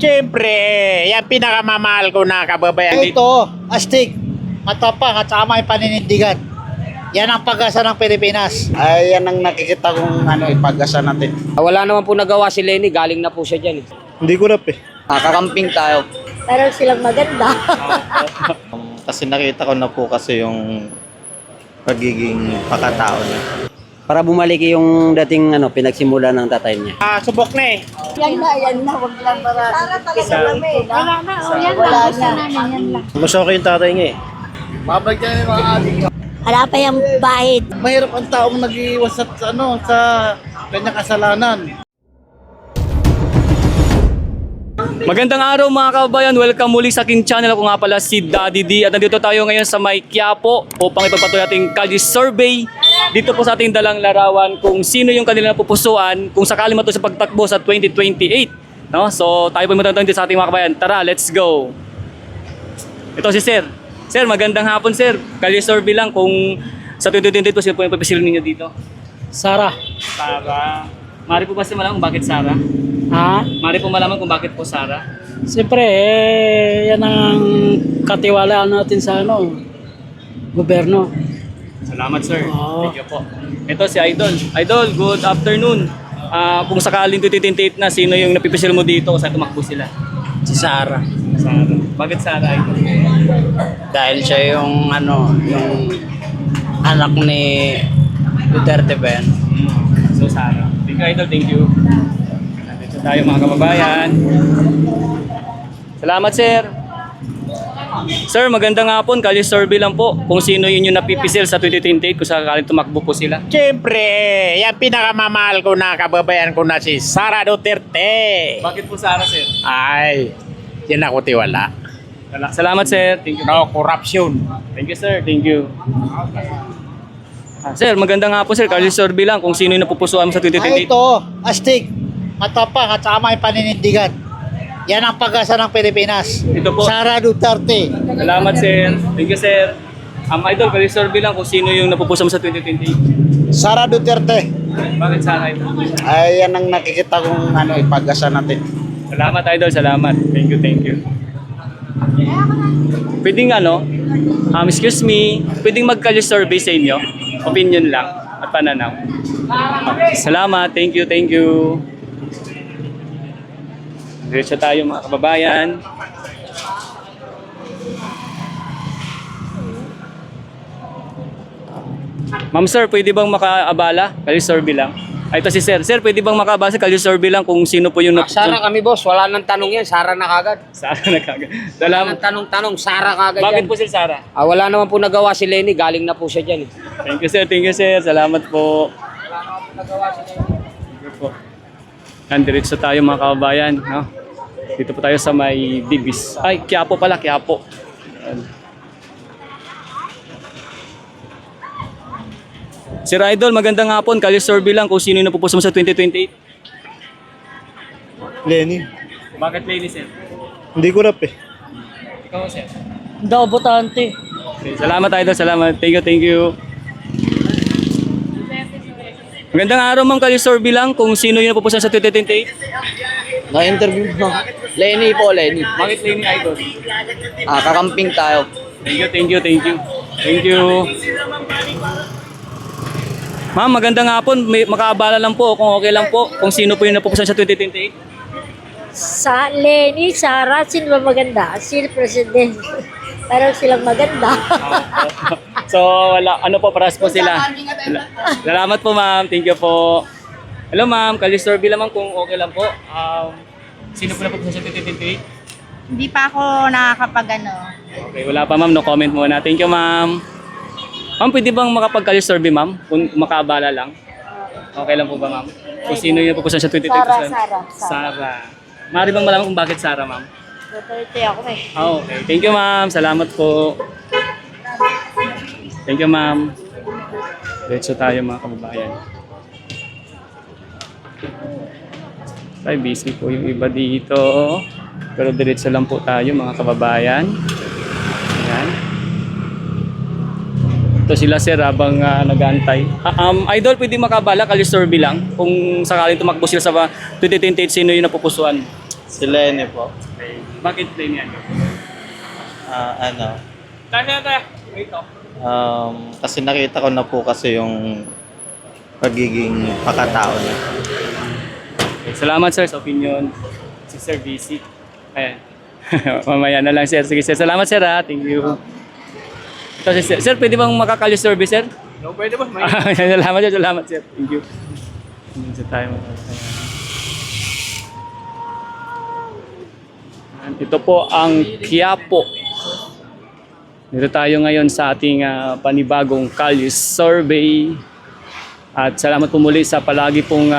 Siyempre, yan pinakamamahal ko na kababayan. Ito, astig, matapang at saka may paninindigan. Yan ang pag-asa ng Pilipinas. Ay, yan ang nakikita kong pag-asa natin. Wala naman po nagawa si Lenny, galing na po siya dyan. Hindi ko rap eh. Kakakamping tayo. Pero silang maganda. Kasi nakita ko na po kasi yung pagiging pakatao niya. Para bumalik yung dating pinagsimula ng tatay niya. Subok na eh. Yan na. Huwag lang para. Para talaga lamig. Wala na. Yan lang. Gusto namin. Yan lang. Mas okay yung tatay niya eh. Mabag yan yung mga adik. Wala pa yung bahid. Mahirap ang taong nag-iiwas sa kanyang kasalanan. Magandang araw mga kababayan, welcome muli sa aking channel. Ako nga pala si Daddy D at nandito tayo ngayon sa May Quiapo upang ipagpatuloy ating Kalye Survey dito po sa ating dalang larawan kung sino yung kanilang pupusuan kung sakali man ito sa pagtakbo sa 2028. No? So tayo po magtatawag dito sa ating mga kababayan. Tara, let's go! Ito si Sir. Sir, magandang hapon Sir. Kalye Survey lang kung sa 2028 po sino po yung papisilin ninyo dito. Sara. Sara. Mari po ba si malaman kung bakit Sara? Ha? Mari po malaman kung bakit po Sara? Siyempre, yan ang katiwalaan natin sa gobyerno. Salamat sir. Oo. Thank you po. Ito si Idol. Idol, good afternoon. Kung sakaling 2028 na, sino yung napipisil mo dito sa tumakbo sila? Si Sara. Sara. Bakit Sara Idol? Dahil siya yung yung anak ni Duterte ba yan? So Sara. Thank you Idol, thank you. Nandito tayo mga kababayan. Salamat sir. Sir, magandang hapon. Kalye Survey lang po kung sino yun yung napipisil sa 2028 kung sakaling tumakbo po sila. Siyempre, yan pinakamamahal ko na kababayan ko na si Sara Duterte. Bakit po Sara sir? Ay, yan ako tiwala. Salamat sir. Thank you. No corruption. Thank you sir, thank you. Sir, magandang hapon sir. Kalye Survey lang kung sino yung napupusuan mo sa 2028. Ito, astig, matapang at saka may paninindigan. Yan ang pag-asa ng Pilipinas. Ito po. Sara Duterte. Salamat sir. Thank you sir. Idol, Kalye Survey lang kung sino yung napupusuan mo sa 2028. Sara Duterte. Bakit Sara Idol? Ay, yan ang nakikita kong pag-asa natin. Salamat Idol, salamat. Thank you, thank you. Pwedeng excuse me, pwedeng mag-Kalye Survey sa inyo? Opinion lang at pananaw. Salamat, thank you, thank you. Diretso tayo mga kababayan. Ma'am sir, pwede bang makaabala? Kalye Survey lang. Ito si sir. Sir, pwede bang makaabala sa Kalye Survey lang kung sino po yung Sara kami boss, wala nang tanong yan, Sara na kagad. Sara na kagad. Wala Salamat. nang tanong-tanong, Sara kagad Bakit yan. po si Sara? Wala naman po nagawa si Lenny, galing na po siya dyan. Thank you sir, thank you sir. Salamat po. Wala naman po nagawa si Lenny. Thank you po. Diretso tayo mga kababayan. No? Dito po tayo sa may Dibis. Ay, Quiapo pala, Quiapo. Sir Idol, magandang hapon. Kalye Survey lang kung sino yung napupuso mo sa 2028. Lenny. Bakit Lenny sir? Hindi ko rap eh. Ikaw sir. Daw botante. Okay, salamat Idol, salamat. Thank you, thank you. Magandang araw ma'am, Kalye Survey lang kung sino yung napupuso sa 2028. Na-interview mo. Lenny po, Lenny. Bakit Lenny Idol? Kakamping tayo. Thank you, thank you, thank you. Thank you. Ma'am, magandang hapon. Makaabala lang po kung okay lang po kung sino po yung napupusan sa 2028. Sa Lenny, Sara, sino ba maganda? Sino president? Pero silang maganda. So, ano po, paras po sila. Salamat po ma'am. Thank you po. Hello ma'am, Kalye Survey lang ma'am kung okay lang po. Sino po napupusan sa 2028? Hindi pa ako nakakapag Okay, wala pa ma'am. No comment muna. Thank you ma'am. Ma'am, pwede bang makapag-Kalye Survey ma'am? Kung makaabala lang. Okay lang po ba ma'am? Kung sino yung napupusan sa 2028? Sara. Maaari bang malaman kung bakit Sara ma'am? Duterte ako eh. Okay. Thank you ma'am. Salamat po. Thank you ma'am. Diretso tayo mga kababayan. Ay, busy po yung iba dito. Pero diretso lang po tayo mga kababayan. Ayan. Ito sila sir habang nag-aantay. Idol, pwede makabala, Kalye Survey lang. Kung sakaling tumakbo sila sa 2028, sino yung napupusuan? Si Lenny po. Okay. Bakit Lenny yan? Ano, Tayo. Wait oh. kasi nakita ko na po kasi yung pagiging pakatao niya. Okay, salamat sir sa opinion. Si Sir BC. Ayan. Mamaya na lang sir. Sige sir. Salamat sir ha. Thank you. Ito si sir. Sir, pwede bang makakalyo service sir? No, pwede ba? Salamat sir. Salamat sir. Thank you. Dito tayo. Ito po ang Quiapo. Dito tayo ngayon sa ating panibagong Kalye Survey. At salamat po muli sa palagi pong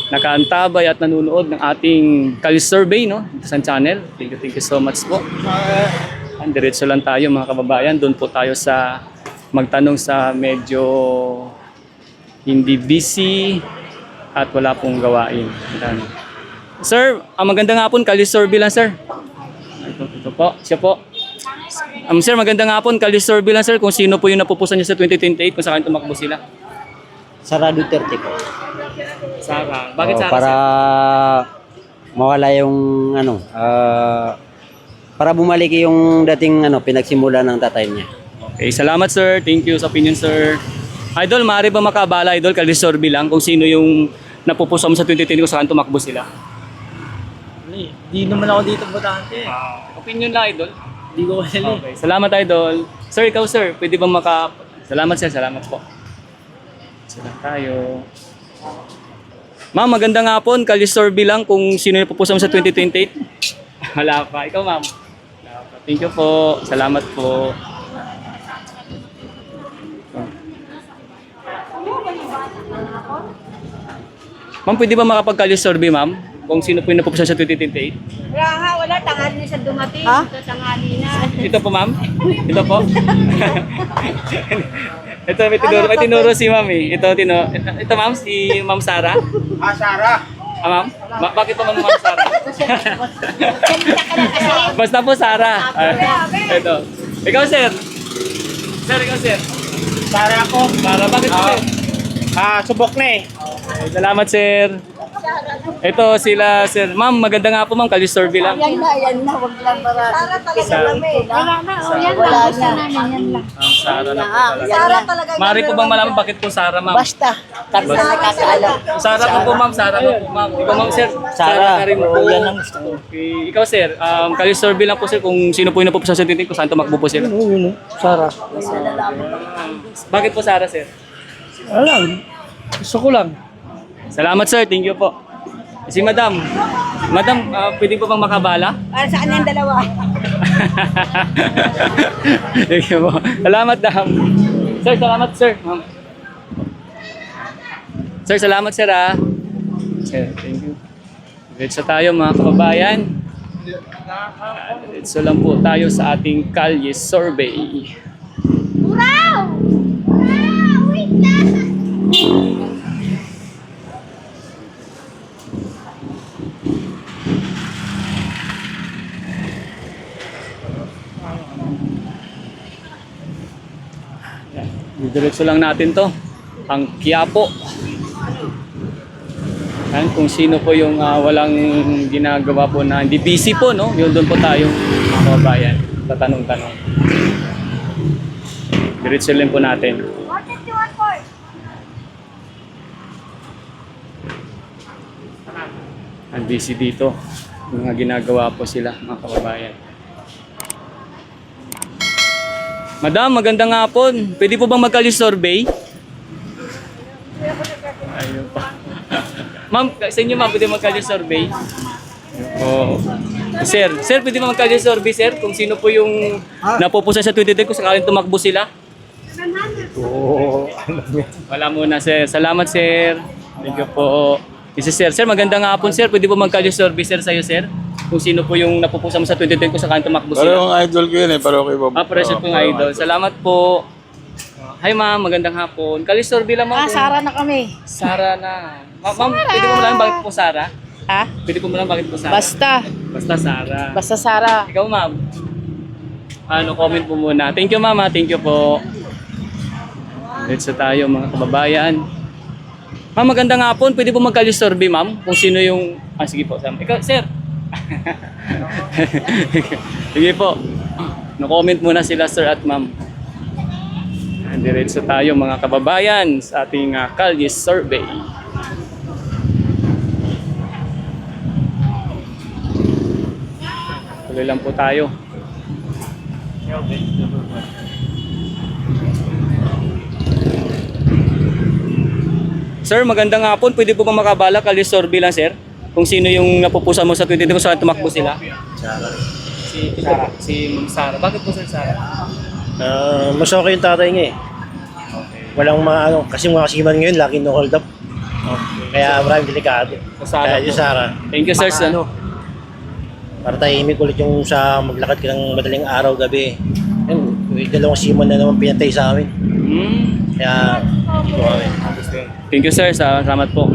nakaantabay at nanonood ng ating Kalye Survey, no? Dito sa channel. Thank you so much po. And diretso lang tayo mga kababayan. Doon po tayo sa magtanong sa medyo hindi busy at wala pong gawain. Ayan. Sir, magandang hapon. Kalye Survey lang sir. Ito po. Siya po. Sir, magandang hapon. Kalye Survey lang sir kung sino po yung napupusan niyo sa 2028 kung saan tumakbo sila. Sara Duterte po. Sara. Bakit Oo, Sara? para mawala yung para bumalik yung dating pinagsimula ng tatay niya. Okay, salamat sir. Thank you sa opinion sir. Idol, maaari ba makabala idol? Kalye Survey lang kung sino yung napupusan mo sa 2028 kung saan tumakbo sila. Hindi naman ako dito botante. Opinion lang idol. Hindi ko alam. Okay, salamat idol. Sir, ikaw sir, pwede bang Salamat sir, salamat po. Sila tayo. Ma'am, magandang hapon. Kalye Survey lang kung sino yung pupusan mo sa 2028. Wala pa. Ikaw ma'am. Wala pa. Thank you po. Salamat po. Ma'am, pwede ba makapag-Kalye Survey ma'am? Kung sino po yung napupusan sa 2028? Wala nga, wala. Tanghali na siya dumating. Ito, tanghali na. Ito po ma'am? Ito po? Ito may tinuro si ma'am eh. Ito ma'am, si Ma'am Sara. Sara. Ma'am? Bakit po ma'am Sara? Salita ka na kasi. Basta po Sara. Ito. Ikaw sir. Sir, ikaw sir. Sara ako. Sara, bakit po sir? Subok na eh. Salamat sir. Ito sila sir. Ma'am, maganda nga po ma'am. Kalye Survey lang. Yan na. Huwag lang marami. Sara talaga kami. Wala na. O, yan Wala lang. Gusto namin, yan lang. Sara na po talaga. Sara talaga. Mari ko bang malaman bakit po Sara ma'am? Basta. Kasi nakakaalam. Sara po ma'am. Sara po ma'am. Ikaw ma'am sir. Sara. ka rin po. Yan ang gusto ko. Okay. Ikaw sir. Kalye Survey lang po sir kung sino po yung napupusan sa titik kung saan tumakbo po sila. Sara. Bakit po Sara sir? Alam. Gusto ko lang. Salamat sir. Thank you po. Si Madam. Madam, pwede po bang makabala? Para saan yung dalawa? Thank you po. Salamat, Dam. Sir, salamat, sir. Ma'am. Sir, salamat, sir, ah. Sir, thank you. Diretso tayo, mga kababayan. Diretso lang po tayo sa ating Kalye Survey. Wow! Wait lang! Diretso lang natin to. Ang Quiapo. Yan, kung sino po yung walang ginagawa po na hindi busy po, no? Yun doon po tayo, mga kababayan. Tatanong-tanong. Diretso lang po natin. Ang busy dito. Mga ginagawa po sila, mga kababayan. Madam, magandang hapon. Pwede po bang mag-Kalye Survey? Ayun pa. Ma'am, sa inyo ma'am, pwede mag-Kalye Survey? Oo. Sir, pwede ba mag-Kalye Survey, sir? Kung sino po yung napupusan sa 2010 kung sakaling tumakbo sila? Oo. Wala muna, sir. Salamat, sir. Thank you po. Sir, magandang hapon, sir. Pwede po mag-Kalye Survey, sir, sa'yo, sir? Kung sino po yung napupusan mo sa 2010 kung sakaling tumakbo sila? Parang idol ko yun eh, pero okay ba? Presyo pong idol. Salamat po. Hi ma'am, magandang hapon. Kalye Survey lang ma'am. Sara na kami. Sara na. Ma'am, pwede po malaman bakit po Sara? Ha? Pwede po malaman bakit po Sara? Basta. Basta Sara. Basta Sara. Ikaw ma'am. Comment po muna. Thank you ma'am. Thank you po. Let's tayo mga kababayan. Ma'am, magandang hapon. Pwede po mag-Kalye Survey ma'am? Kung sino yung Ah, sige po. Ikaw, sir. Sige po. No-comment muna sila, sir at ma'am. Diretso tayo mga kababayan sa ating Kalye Survey. Tuloy lang po tayo. Sir, magandang hapon. Pwede po ba makabala Kalye Survey lang, sir? Kung sino yung napupusa mo sa 2020 kung saan tumakbo sila? Si Sara. Si Ma'am Sara. Bakit po, sir, Sara? Mas okay yung tatay niya eh. Walang kasi mga kasiman ngayon, lagi no hold up. Kaya maraming delikado. Sa Sara Kaya po. yung Sara. Thank you, sir. Para tahimik ulit yung sa maglakad ka ng madaling araw, gabi. Yung dalawang siman na naman pinatay sa amin. Kaya, ito kami. Thank you, sir. Salamat po.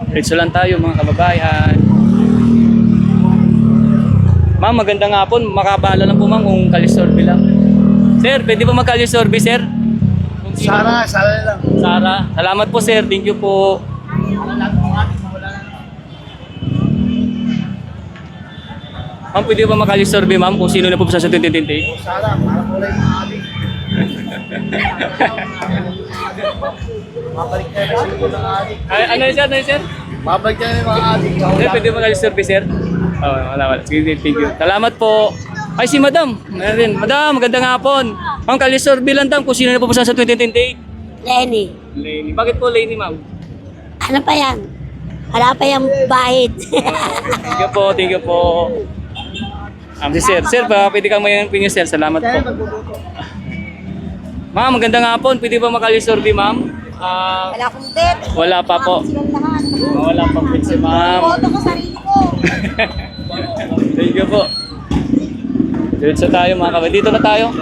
Diretso lang tayo mga kababayan. Ma'am, magandang hapon. Makabala lang po ma'am kung Kalye Survey lang. Sir, pwede po mag-Kalye Survey, sir? Sara lang. Sara. Salamat po, sir. Thank you po. Ma'am, pwede ba mag-Kalye Survey, ma'am, kung sino na po sa 2020? Sara, para po lang yung adik. Mabalik na yung siguro ng adik. Ay, ano yun, sir? Ano yun, sir? Mabalik na yung mga adik. Sir, pwede ba mag-Kalye Survey, sir? Oh, wala. Sige, thank you. Salamat po. Ay, si Madam. Meron. Madam, magandang hapon. Ma'am, Kalye Survey lang daw kung sino na po sa 2028. Lenny, Laney. Bakit po Laney, ma'am? ano pa yan? Wala pa yung bahid. Thank you po, thank you po. Si sir. Sir, pwede kang may opinion, sir. Salamat po. Ma'am, magandang hapon. Pwede ba mag-Kalye Survey, ma'am? Wala akong bet. Wala pa po. Silang lahat. Wala pa po si ma'am. Boto ko sarili ko. Thank you po. Diretso tayo mga kapatid. Dito na tayo.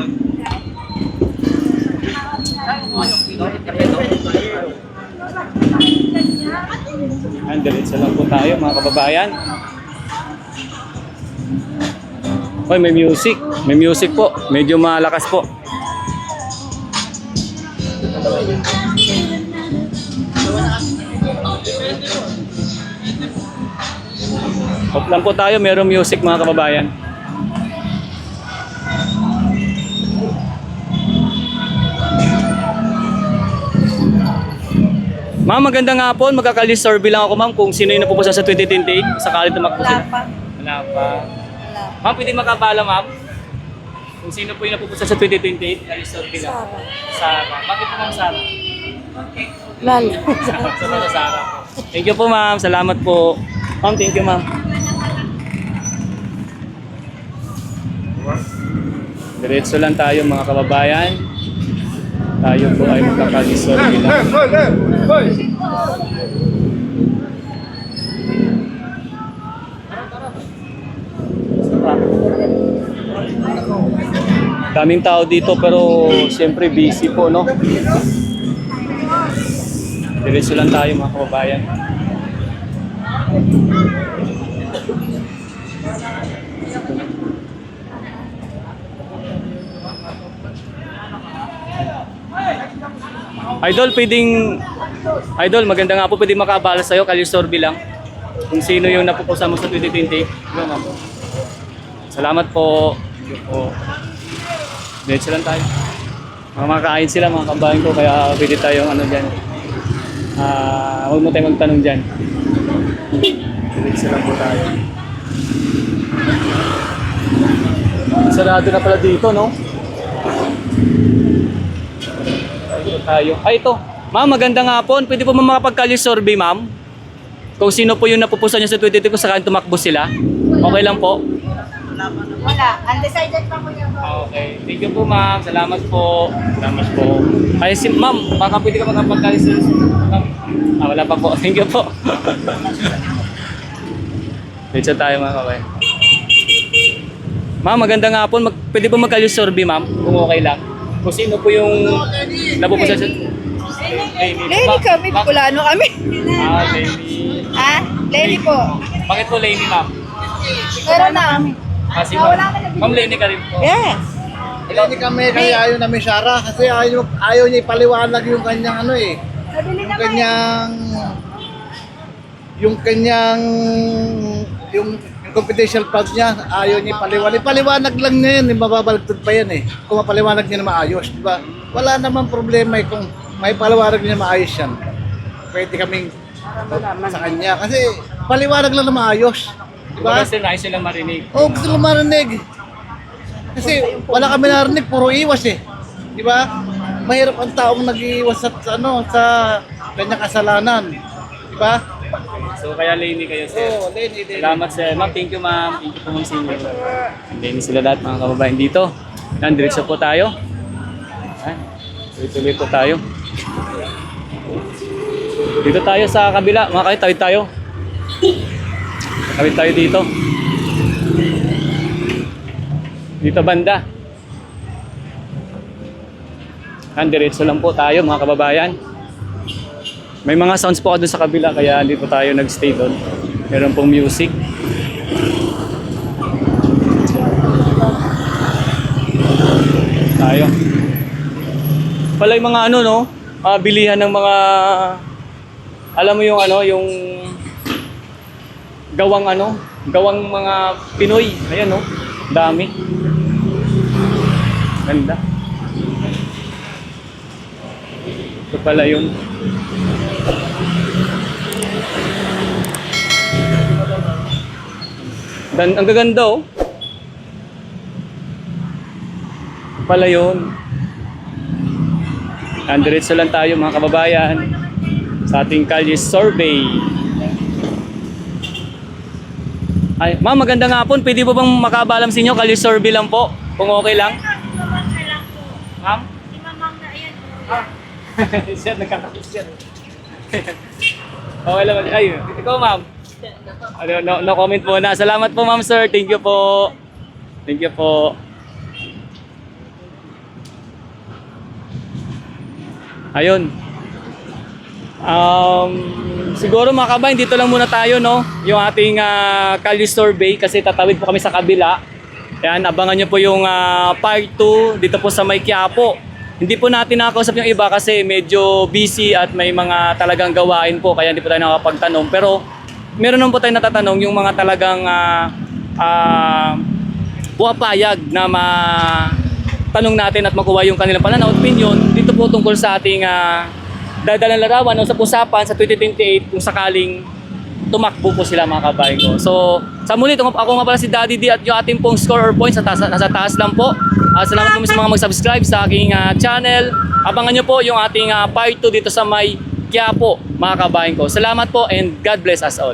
Diretso lang po tayo mga kababayan. Oy, may music. May music po. Medyo malakas po. Off lang po tayo. Merong music mga kababayan. Ma'am, magandang hapon. Magka-Kalye Survey lang ako, ma'am, kung sino yung napupusa sa 2028. Sakali tumakbo sila. Wala pa. Ma'am, pwede makabala, ma'am? Kung sino po yung napupusa sa 2028, Kalye Survey lang. Sara. Bakit po, ma'am, Sara? Lalo. Sara. Thank you po, ma'am. Salamat po. Ma'am, thank you, ma'am. Diretso lang tayo, mga kababayan. Tayo po ay magka-Kalye Survey lang. Daming tao dito pero siyempre busy po, no? Diretso lang tayo mga kababayan. Idol, maganda nga po, pwedeng makabala sa'yo, Kalye Survey lang. Kung sino yung napupusa mo sa 2020. Salamat po. Diretso lang tayo. Makakain sila mga kabayan ko, kaya pwede tayong ano dyan. Huwag mo tayo magtanong dyan. Diretso lang po tayo. Sarado na pala dito, no? Tayo. Ay, ito. Ma'am, magandang hapon. Pwede po makapag-Kalye Survey, ma'am? Kung sino po yung napupusan niyo sa 2020 kung saan tumakbo sila? Okay lang po? Wala. Undecided pa ko yan. Okay. Thank you po, ma'am. Salamat po. Salamat po. Ay, ma'am, baka pwede ka makapag-Kalye Survey. Wala pa po. Thank you po. Dito tayo, mga kabay. Ma'am, magandang hapon. Pwede po mag-Kalye Survey, ma'am? Kung okay lang. Kung sino po yung napupusan sa... Lenny kami, Bicolano kami. Lenny. Lenny po. Bakit po Lenny, ma'am? Meron na. Kasi ma'am Lenny ka rin po. Yes. Hindi kami kaya ayaw namin Sara kasi ayaw niya ipaliwanag yung kanyang ano eh. Yung kanyang yung kanyang yung confidential funds niya, ayaw niya paliwanag. Paliwanag lang niya yan, mababalagtod pa yan eh. Kung mapaliwanag niya na maayos, di ba? Wala namang problema eh kung may paliwanag niya na maayos yan. Pwede kaming sa kanya. Kasi paliwanag lang na maayos. Di ba? Kasi nais silang marinig. Oo, gusto ko marinig. Kasi wala kami narinig, puro iwas eh. Di ba? Mahirap ang taong nag-iwas sa kanyang kasalanan. Di ba? So kaya Lenny kayo, sir. Oo, Lenny. Salamat, sir. Ma'am, thank you, ma'am. Thank you po, ma'am, sa inyo. Lenny sila lahat, mga kababayan dito. Yan, diretso po tayo. Yan. Tuloy-tuloy po tayo. Dito tayo sa kabila. Mga kayo, tawid tayo. Tawid tayo dito. Dito banda. Yan, diretso lang po tayo, mga kababayan. May mga sounds po doon sa kabila kaya hindi po tayo nag-stay doon. Meron pong music. Tayo. Pala yung mga ano no, bilihan ng mga alam mo yung ano, yung gawang mga Pinoy. Ayan no, dami. Ganda. Ito pala yun. Ang gaganda oh. Pala yun. Diretso lang tayo mga kababayan sa ating Kalye Survey. Ay, ma'am, magandang hapon. Pwede po bang makabalam sa inyo? Kalye Survey lang po. Kung okay lang. Ma'am? Siya, nagkakapit siya. Okay lang. Ay, ikaw ma'am. No comment po na. Salamat po ma'am sir. Thank you po. Thank you po. Ayun. Siguro mga kabayan, dito lang muna tayo no. Yung ating Kalye Survey kasi tatawid po kami sa kabila. Ayan, abangan nyo po yung part 2 dito po sa May Quiapo. Hindi po natin nakakausap yung iba kasi medyo busy at may mga talagang gawain po kaya hindi po tayo nakapagtanong. Pero meron naman po tayo natatanong yung mga talagang puwapayag na matanong natin at makuha yung kanilang pananaw at opinion dito po tungkol sa ating dadalang larawan o sa usapan sa 2028 kung sakaling tumakbo po sila mga kabayan ko. So sa muli, ako nga pala si Daddy D at yung ating pong score or points nasa taas lang po. Salamat po sa mga mag-subscribe sa aking channel. Abangan nyo po yung ating part 2 dito sa May Quiapo mga kabayan ko. Salamat po and God bless us all.